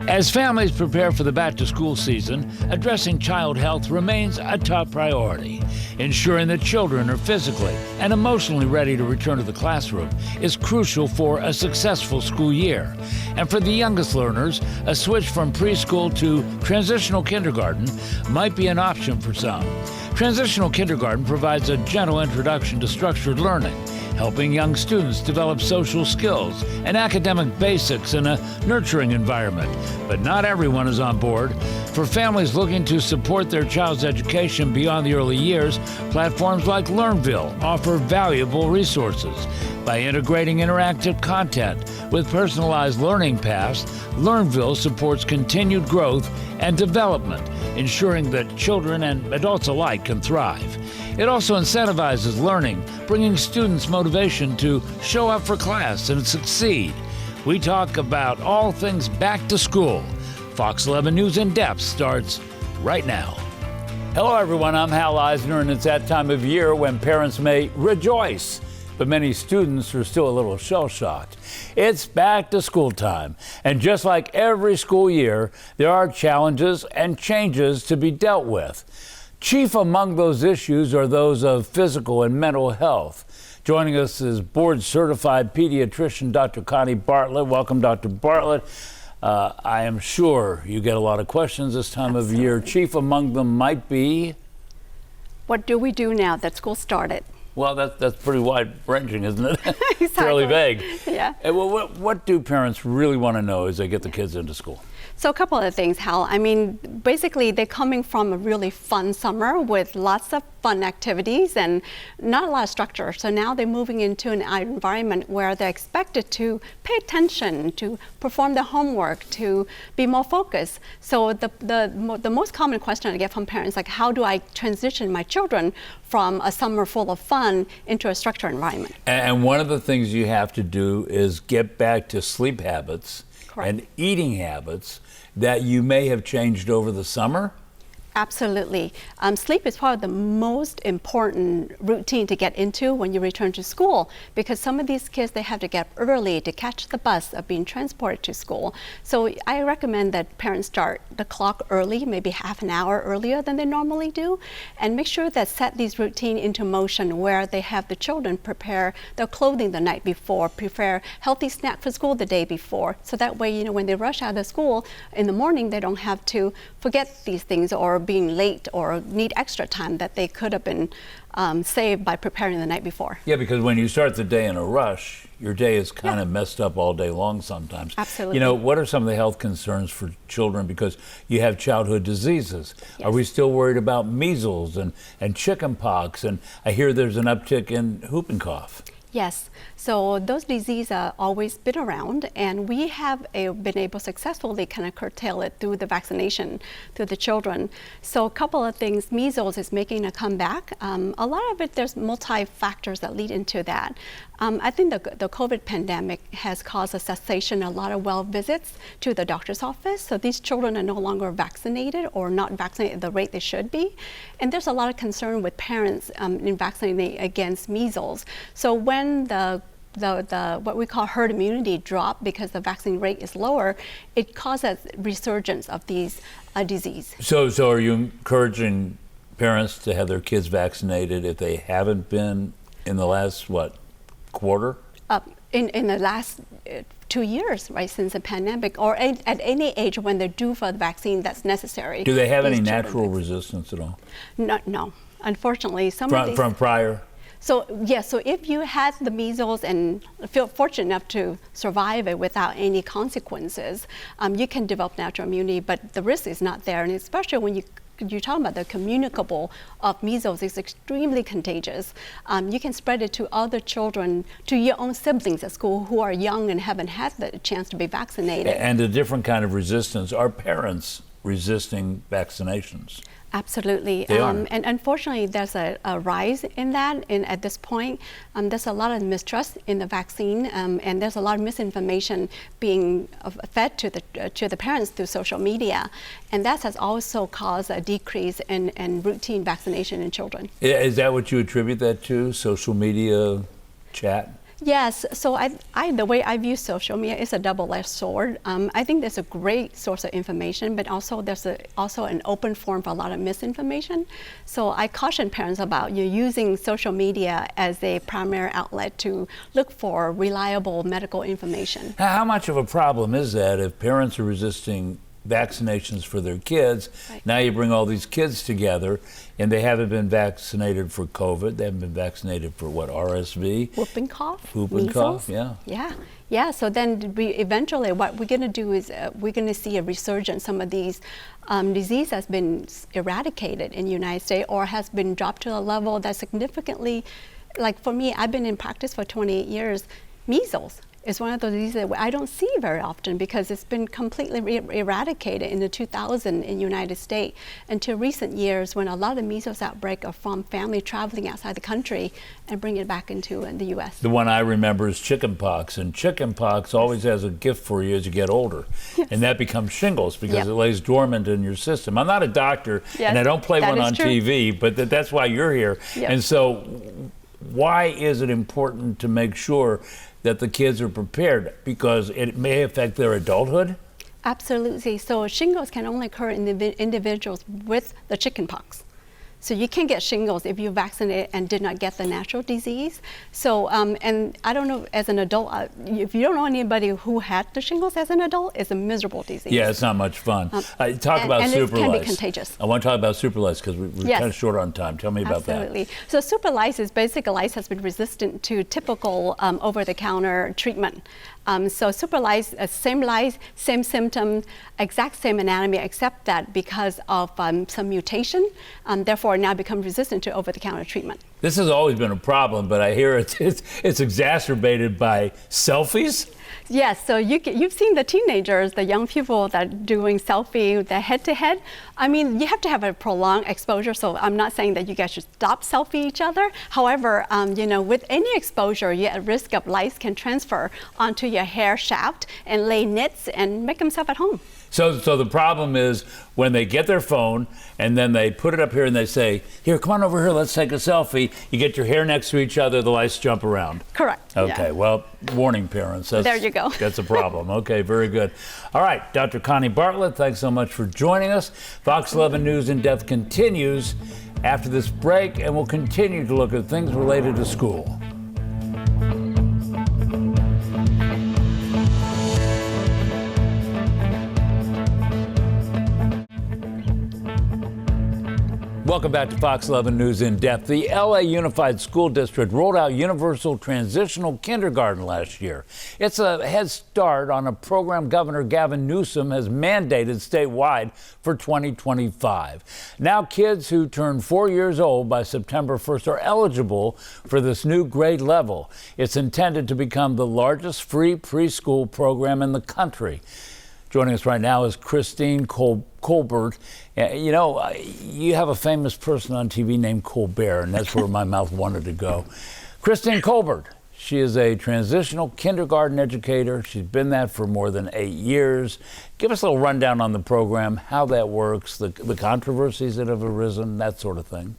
As families prepare for the back-to-school season, addressing child health remains a top priority. Ensuring that children are physically and emotionally ready to return to the classroom is crucial for a successful school year. And for the youngest learners, a switch from preschool to transitional kindergarten might be an option for some. Transitional kindergarten provides a gentle introduction to structured learning, helping young students develop social skills and academic basics in a nurturing environment. But not everyone is on board. For families looking to support their child's education beyond the early years, platforms like Learnville offer valuable resources. By integrating interactive content with personalized learning paths, Learnville supports continued growth and development, ensuring that children and adults alike can thrive. It also incentivizes learning, bringing students motivation to show up for class and succeed. We talk about all things back to school. Fox 11 News in Depth starts right now. Hello everyone, I'm Hal Eisner, and it's that time of year when parents may rejoice, but many students are still a little shell-shocked. It's back to school time, and just like every school year, there are challenges and changes to be dealt with. Chief among those issues are those of physical and mental health. Joining us is board-certified pediatrician Dr. Connie Bartlett. Welcome, Dr. Bartlett. I am sure you get a lot of questions this time of year. Chief among them might be? What do we do now that school started? Well, that's pretty wide-ranging, isn't it? Exactly. Fairly vague. Yeah. Well, what do parents really want to know as they get the kids into school? So a couple of things, Hal. I mean, basically, they're coming from a really fun summer with lots of fun activities and not a lot of structure. So now they're moving into an environment where they're expected to pay attention, to perform their homework, to be more focused. So the most common question I get from parents, like, how do I transition my children from a summer full of fun into a structured environment? And one of the things you have to do is get back to sleep habits. Correct. And eating habits that you may have changed over the summer? Absolutely. Sleep is probably the most important routine to get into when you return to school, because some of these kids, they have to get up early to catch the bus of being transported to school. So I recommend that parents start the clock early, maybe half an hour earlier than they normally do, and make sure that set these routine into motion where they have the children prepare their clothing the night before, prepare healthy snack for school the day before. So that way, you know, when they rush out of school in the morning, they don't have to forget these things or being late or need extra time that they could have been saved by preparing the night before. Yeah, because when you start the day in a rush, your day is kind of messed up all day long sometimes. Absolutely. You know, what are some of the health concerns for children because you have childhood diseases? Yes. Are we still worried about measles and chicken pox? And I hear there's an uptick in whooping cough. Yes, so those diseases are always been around, and we have been able successfully kind of curtail it through the vaccination to the children. So a couple of things, measles is making a comeback. A lot of it, there's multi-factors that lead into that. I think the COVID pandemic has caused a cessation, a lot of well visits to the doctor's office. So these children are no longer vaccinated or not vaccinated at the rate they should be. And there's a lot of concern with parents in vaccinating against measles. So when the what we call herd immunity drop because the vaccine rate is lower, it causes resurgence of these disease. So are you encouraging parents to have their kids vaccinated if they haven't been in the last, quarter? In the last 2 years, right, since the pandemic, or at any age when they're due for the vaccine that's necessary. Do they have any natural resistance at all? No. Unfortunately, from prior? So yes, so if you had the measles and feel fortunate enough to survive it without any consequences, you can develop natural immunity, but the risk is not there, and especially when you're talking about the communicable of measles is extremely contagious. You can spread it to other children, to your own siblings at school who are young and haven't had the chance to be vaccinated. And a different kind of resistance. Are parents resisting vaccinations? Absolutely. And unfortunately, there's a rise in that at this point. There's a lot of mistrust in the vaccine, and there's a lot of misinformation being fed to the parents through social media. And that has also caused a decrease in routine vaccination in children. Is that what you attribute that to, social media chat? Yes, so the way I view social media is a double-edged sword. I think there's a great source of information, but also there's also an open forum for a lot of misinformation. So I caution parents about using social media as a primary outlet to look for reliable medical information. How much of a problem is that if parents are resisting vaccinations for their kids? Right. Now you bring all these kids together and they haven't been vaccinated for COVID. They haven't been vaccinated for what, RSV? Whooping cough. Whooping cough, yeah. Yeah, so then eventually what we're going to do is we're going to see a resurgence. Some of these disease has been eradicated in the United States or has been dropped to a level that significantly, like for me, I've been in practice for 28 years, measles. It's one of those diseases that I don't see very often because it's been completely eradicated in the 2000 in the United States until recent years when a lot of measles outbreak are from family traveling outside the country and bring it back into the U.S. The one I remember is chickenpox, and chickenpox always has a gift for you as you get older, and that becomes shingles because it lays dormant in your system. I'm not a doctor, and I don't play one on TV, but that's why you're here. And so why is it important to make sure that the kids are prepared, because it may affect their adulthood? Absolutely. So shingles can only occur in individuals with the chickenpox. So you can get shingles if you're vaccinated and did not get the natural disease. So, and I don't know, as an adult, if you don't know anybody who had the shingles as an adult, it's a miserable disease. Yeah, it's not much fun. Talk about super lice. And it can be contagious. I want to talk about super lice because we're kind of short on time. Tell me about that. Absolutely. So super lice is basically lice has been resistant to typical over-the-counter treatment. So super lice, same symptom, exact same anatomy, except that because of some mutation, therefore now become resistant to over-the-counter treatment. This has always been a problem, but I hear it's exacerbated by selfies. Yes, so you've seen the teenagers, the young people that are doing selfie, the head-to-head. I mean, you have to have a prolonged exposure, so I'm not saying that you guys should stop selfie each other. However, with any exposure, you're at risk of lice can transfer onto your hair shaft and lay nits and make themselves at home. So the problem is when they get their phone and then they put it up here and they say, here, come on over here, let's take a selfie. You get your hair next to each other, the lice jump around. Correct. Okay, well, warning parents. There you go. That's a problem. Okay, very good. All right, Dr. Connie Bartlett, thanks so much for joining us. Fox 11 News in Depth continues after this break, and we'll continue to look at things related to school. Welcome back to Fox 11 News in Depth. The LA Unified School District rolled out universal transitional kindergarten last year. It's a head start on a program Governor Gavin Newsom has mandated statewide for 2025. Now kids who turn 4 years old by September 1st are eligible for this new grade level. It's intended to become the largest free preschool program in the country. Joining us right now is Christine Colbert. You know, you have a famous person on TV named Colbert, and that's where my mouth wanted to go. Christine Colbert. She is a transitional kindergarten educator. She's been that for more than 8 years. Give us a little rundown on the program, how that works, the controversies that have arisen, that sort of thing.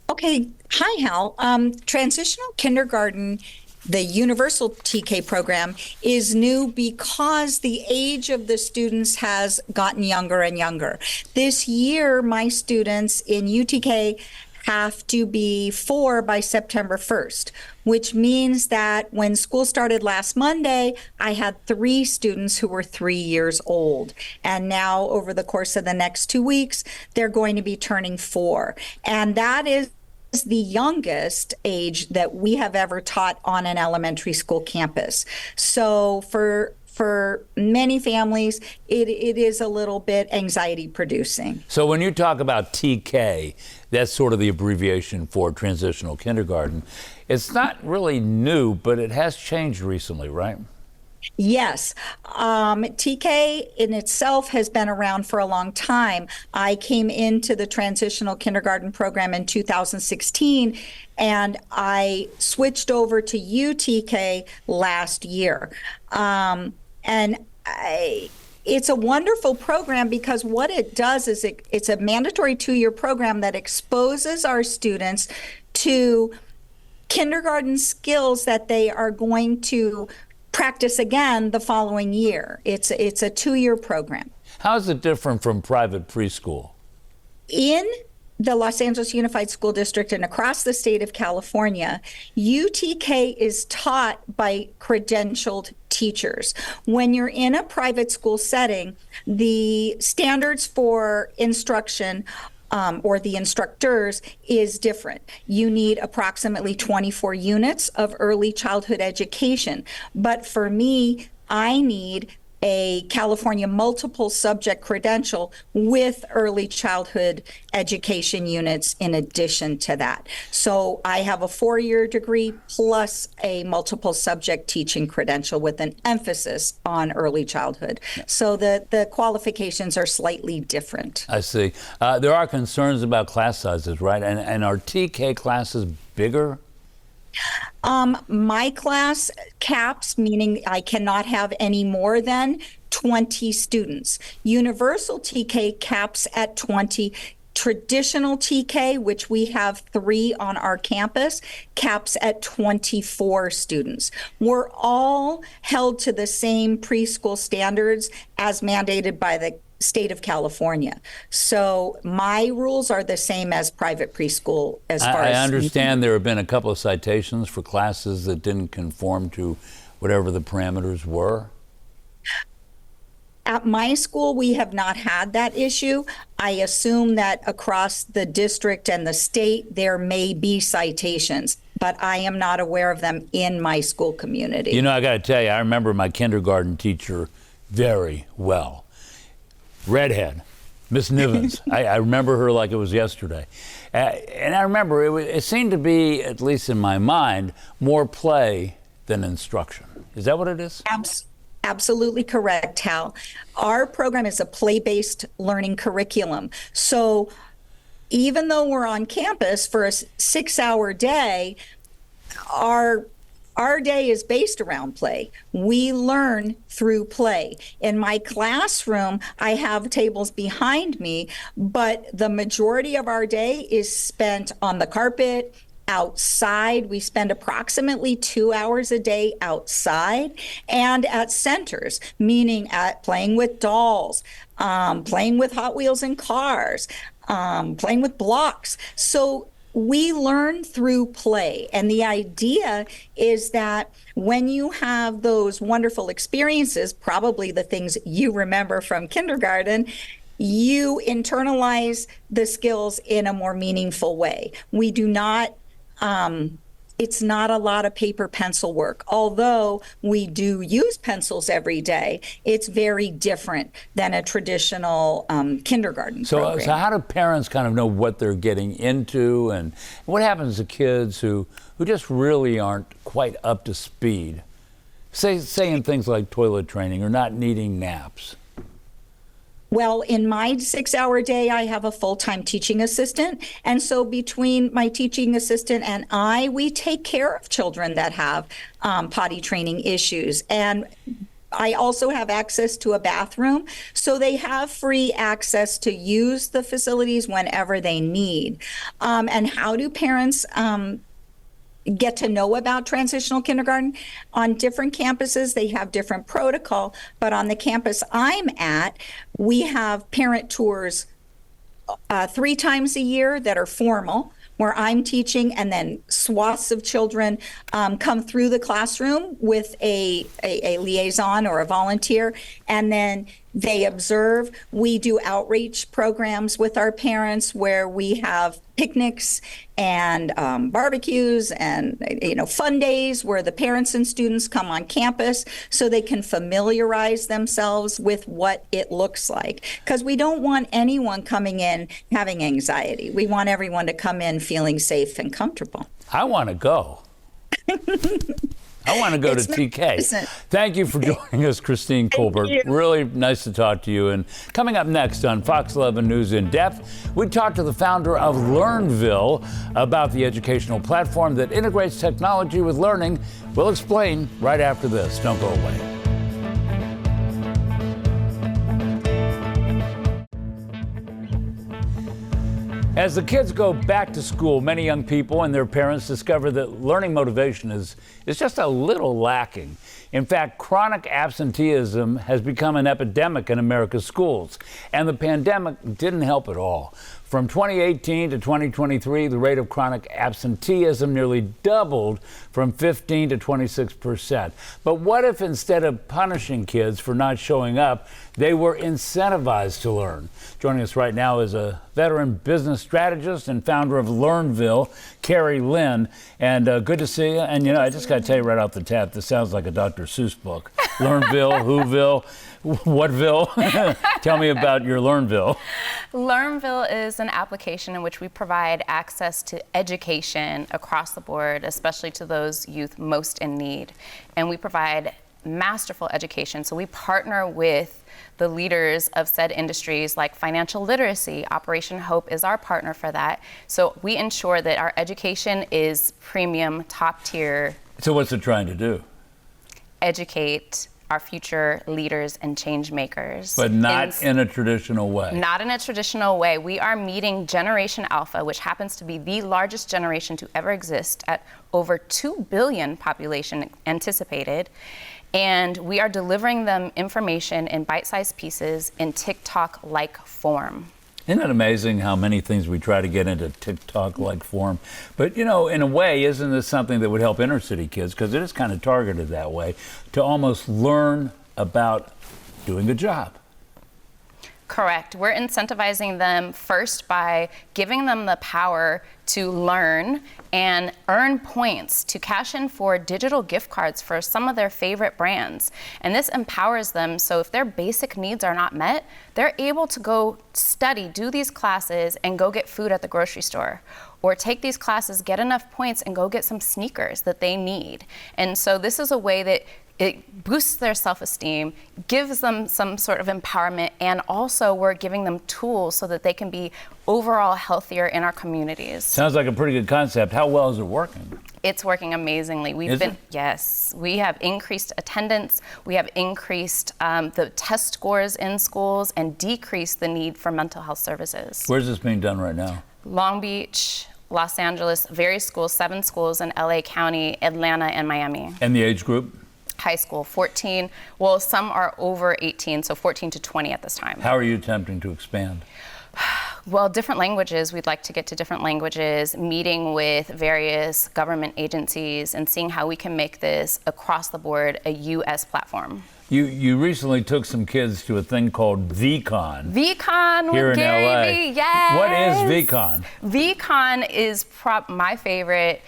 Okay. Hi, Hal. Transitional kindergarten, the universal TK program, is new because the age of the students has gotten younger and younger. This year, my students in UTK have to be 4 by September 1st, which means that when school started last Monday, I had 3 students who were 3 years old. And now over the course of the next 2 weeks, they're going to be turning 4. And that is the youngest age that we have ever taught on an elementary school campus. So for many families, it is a little bit anxiety producing. So when you talk about TK, that's sort of the abbreviation for transitional kindergarten. It's not really new, but it has changed recently, right? Yes. TK in itself has been around for a long time. I came into the transitional kindergarten program in 2016, and I switched over to UTK last year. It's a wonderful program because what it does is it's a mandatory 2-year program that exposes our students to kindergarten skills that they are going to practice again the following year. It's a 2-year program. How is it different from private preschool? In the Los Angeles Unified School District and across the state of California, UTK is taught by credentialed teachers. When you're in a private school setting, the standards for instruction or the instructors is different. You need approximately 24 units of early childhood education. But for me, I need a California multiple subject credential with early childhood education units in addition to that. So I have a 4-year degree plus a multiple subject teaching credential with an emphasis on early childhood. So the qualifications are slightly different. I see. There are concerns about class sizes, right? And are TK classes bigger? My class caps, meaning I cannot have any more than 20 students. Universal TK caps at 20. Traditional TK, which we have 3 on our campus, caps at 24 students. We're all held to the same preschool standards as mandated by the state of California. So my rules are the same as private preschool as far as... I understand there have been a couple of citations for classes that didn't conform to whatever the parameters were. At my school, we have not had that issue. I assume that across the district and the state, there may be citations, but I am not aware of them in my school community. You know, I got to tell you, I remember my kindergarten teacher very well. Redhead, Miss Nivens. I remember her like it was yesterday. And I remember it seemed to be, at least in my mind, more play than instruction. Is that what it is? Absolutely correct, Hal. Our program is a play-based learning curriculum. So even though we're on campus for a 6-hour day, our day is based around play. We learn through play. In my classroom, I have tables behind me, but the majority of our day is spent on the carpet, outside. We spend approximately 2 hours a day outside and at centers, meaning at playing with dolls, playing with Hot Wheels and cars, playing with blocks. So we learn through play. And the idea is that when you have those wonderful experiences, probably the things you remember from kindergarten, you internalize the skills in a more meaningful way. We do not, it's not a lot of paper pencil work. Although we do use pencils every day, it's very different than a traditional kindergarten program. So how do parents kind of know what they're getting into, and what happens to kids who just really aren't quite up to speed? Saying things like toilet training or not needing naps. Well, in my 6-hour day, I have a full-time teaching assistant. And so between my teaching assistant and I, we take care of children that have potty training issues. And I also have access to a bathroom. So they have free access to use the facilities whenever they need. And how do parents get to know about transitional kindergarten? On different campuses, they have different protocol, but on the campus I'm at, we have parent tours 3 times a year that are formal, where I'm teaching, and then swaths of children come through the classroom with a liaison or a volunteer, and then they observe. We do outreach programs with our parents where we have picnics and barbecues and fun days where the parents and students come on campus so they can familiarize themselves with what it looks like. Because we don't want anyone coming in having anxiety. We want everyone to come in feeling safe and comfortable. I want to go. I want to go to TK. Thank you for joining us, Christine Colbert. Really nice to talk to you. And coming up next on Fox 11 News in Depth, we talk to the founder of Learnville about the educational platform that integrates technology with learning. We'll explain right after this. Don't go away. As the kids go back to school, many young people and their parents discover that learning motivation is just a little lacking. In fact, chronic absenteeism has become an epidemic in America's schools, and the pandemic didn't help at all. From 2018 to 2023, the rate of chronic absenteeism nearly doubled from 15 to 26%. But what if instead of punishing kids for not showing up, they were incentivized to learn? Joining us right now is a veteran business strategist and founder of Learnville, Carrie Lynn. And good to see you. And you know, I just got to tell you right off the tap, this sounds like a Dr. Seuss book. Learnville, Whoville, Whatville? Tell me about your Learnville. Learnville is an application in which we provide access to education across the board, especially to those youth most in need. And we provide masterful education. So we partner with the leaders of said industries like financial literacy. Operation Hope is our partner for that. So we ensure that our education is premium, top tier. So what's it trying to do? Educate our future leaders and change makers. But not in a traditional way. Not in a traditional way. We are meeting Generation Alpha, which happens to be the largest generation to ever exist at over 2 billion population anticipated. And we are delivering them information in bite-sized pieces in TikTok-like form. Isn't it amazing how many things we try to get into TikTok-like form? But, you know, in a way, isn't this something that would help inner city kids? Because it is kind of targeted that way, to almost learn about doing a job. Correct. We're incentivizing them first by giving them the power to learn and earn points to cash in for digital gift cards for some of their favorite brands. And this empowers them, so if their basic needs are not met, they're able to go study, do these classes, and go get food at the grocery store. Or take these classes, get enough points, and go get some sneakers that they need. And so this is a way that it boosts their self-esteem, gives them some sort of empowerment, and also we're giving them tools so that they can be overall healthier in our communities. Sounds like a pretty good concept. How well is it working? It's working amazingly. Yes, we have increased attendance, we have increased the test scores in schools, and decreased the need for mental health services. Where's this being done right now? Long Beach, Los Angeles, various schools, 7 schools in LA County, Atlanta, and Miami. And the age group? High school, 14, well, some are over 18, so 14 to 20 at this time. How are you attempting to expand? Well, different languages. We'd like to get to different languages, meeting with various government agencies and seeing how we can make this across the board a U.S. platform. You recently took some kids to a thing called VCon. VCon here with in Carrie, LA. yes. What is VCon? VCon is my favorite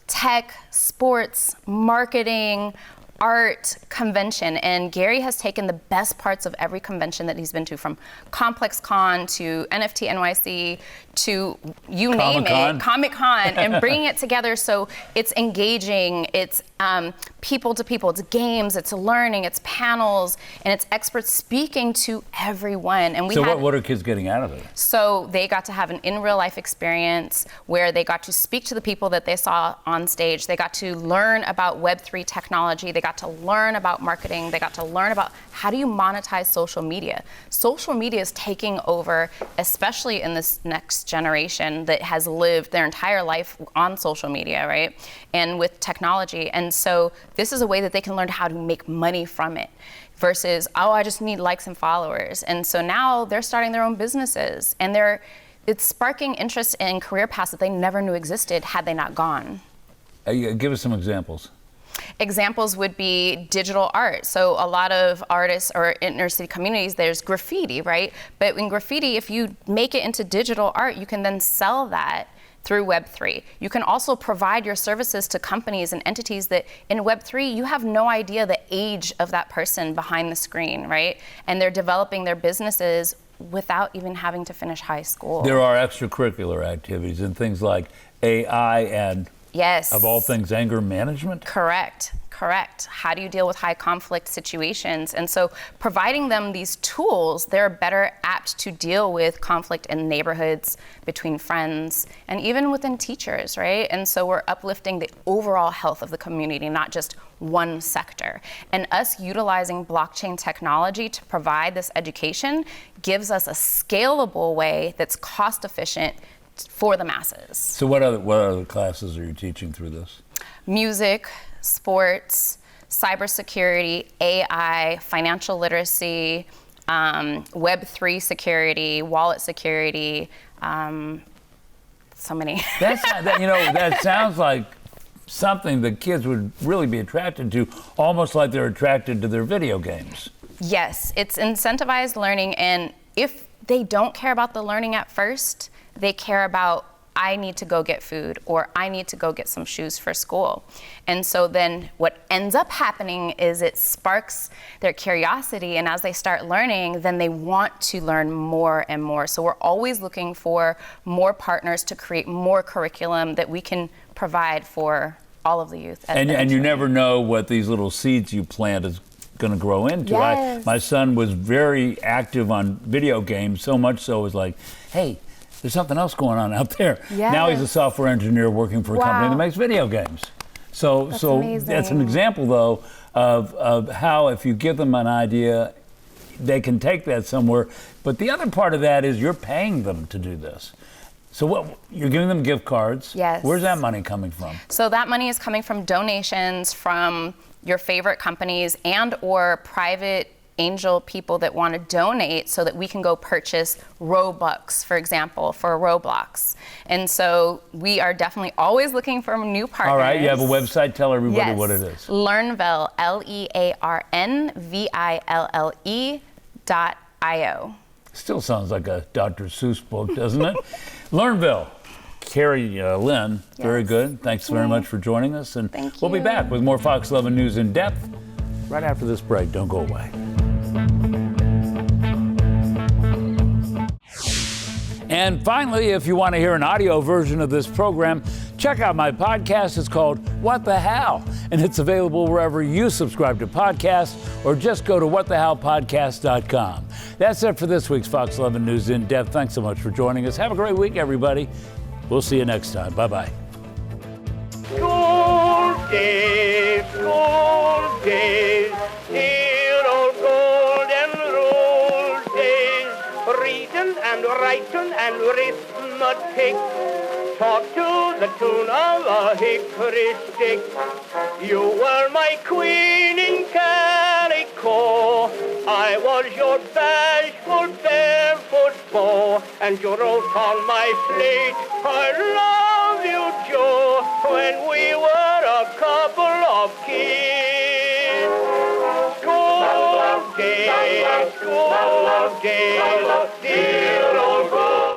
tech, sports, marketing, art convention, and Gary has taken the best parts of every convention that he's been to, from Complex Con to NFT NYC to you name it, Comic-Con, and bringing it together so it's engaging, it's people to people, it's games, it's learning, it's panels, and it's experts speaking to everyone. And what are kids getting out of it? So they got to have an in real life experience where they got to speak to the people that they saw on stage. They got to learn about Web3 technology. They got to learn about marketing. They got to learn about how do you monetize social media. Social media is taking over, especially in this next generation that has lived their entire life on social media, right? And with technology. And so this is a way that they can learn how to make money from it versus, oh, I just need likes and followers. And so now they're starting their own businesses, and it's sparking interest in career paths that they never knew existed had they not gone. Give us some examples. Examples would be digital art. So a lot of artists or inner city communities, there's graffiti, right? But in graffiti, if you make it into digital art, you can then sell that through Web3. You can also provide your services to companies and entities that in Web3, you have no idea the age of that person behind the screen, right? And they're developing their businesses without even having to finish high school. There are extracurricular activities and things like AI and, yes, of all things, anger management? Correct. How do you deal with high conflict situations? And so providing them these tools, they're better apt to deal with conflict in neighborhoods, between friends, and even within teachers, right? And so we're uplifting the overall health of the community, not just one sector. And us utilizing blockchain technology to provide this education gives us a scalable way that's cost efficient for the masses. So what other classes are you teaching through this? Music, sports, cybersecurity, AI, financial literacy, Web3 security, wallet security, so many. That sounds like something that kids would really be attracted to, almost like they're attracted to their video games. Yes, it's incentivized learning, and if they don't care about the learning at first, they care about, I need to go get food, or I need to go get some shoes for school. And so then what ends up happening is it sparks their curiosity, and as they start learning, then they want to learn more and more. So we're always looking for more partners to create more curriculum that we can provide for all of the youth. And you never know what these little seeds you plant is going to grow into. Yes. My son was very active on video games, so much so it was like, hey, there's something else going on out there. Yes. Now he's a software engineer working for a company that makes video games. So amazing. That's an example, though, of how if you give them an idea, they can take that somewhere. But the other part of that is you're paying them to do this. So what, you're giving them gift cards. Yes. Where's that money coming from? So that money is coming from donations from your favorite companies and or private angel people that want to donate so that we can go purchase Robux, for example, for Roblox. And so we are definitely always looking for new partners. All right, you have a website. Tell everybody Yes. what it is. Learnville, LearnVille.io. Still sounds like a Dr. Seuss book, doesn't it? Learnville. Carrie, Lynn, very Yes. good. Thanks very much for joining us. And Thank we'll be you. back with more Fox 11 News in depth right after this break. Don't go away. And finally, if you want to hear an audio version of this program, check out my podcast. It's called What the Hal? And it's available wherever you subscribe to podcasts, or just go to whatthehalpodcast.com. That's it for this week's Fox 11 News in depth. Thanks so much for joining us. Have a great week, everybody. We'll see you next time. Bye-bye. School days, dear old golden rule days, reading and writing and arithmetic, taught to the tune of a hickory stick. You were my queen in calico, I was your bashful barefoot beau, and you wrote on my slate, I love you, Joe, when we were a couple of kids. School days,